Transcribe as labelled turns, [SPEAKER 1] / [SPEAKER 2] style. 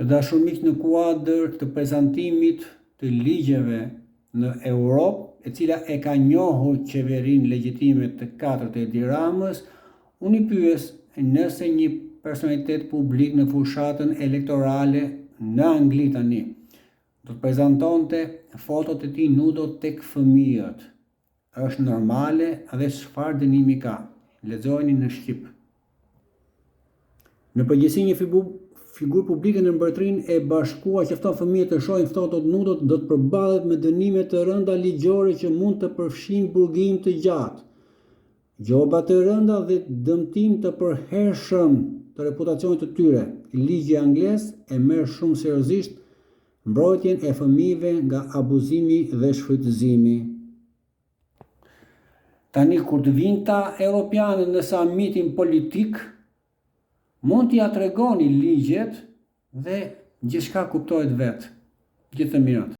[SPEAKER 1] Të dashur miq, në kuadër të prezantimit të ligjeve në Europë, e cila e ka njohur qeverinë legjitime të katërt e Edi Ramës, unë i pyes nëse një personalitet publik në fushatën elektorale në Angli tani do të prezantonte fotot e tij nudo tek fëmijët. Është normale dhe çfarë dënimi ka? Lexojeni në shqip. Në përgjithësi një figurë publike në Mbretërinë e Bashkuar që fton fëmijët të shohin fotot nudot do të përballet me dënime të rënda ligjore që mund të përfshijnë burgim të gjatë, gjoba të rënda dhe dëmtim të përhershëm të reputacionit të tyre. Ligji anglez e merr shumë seriozisht mbrojtjen e fëmijëve nga abuzimi dhe shfrytëzimi. Tani kur të vinë ta europianët në samitin politik, mund t'ia tregoni ligjet dhe gjithçka kuptohet vetë. Gjithë të mirat.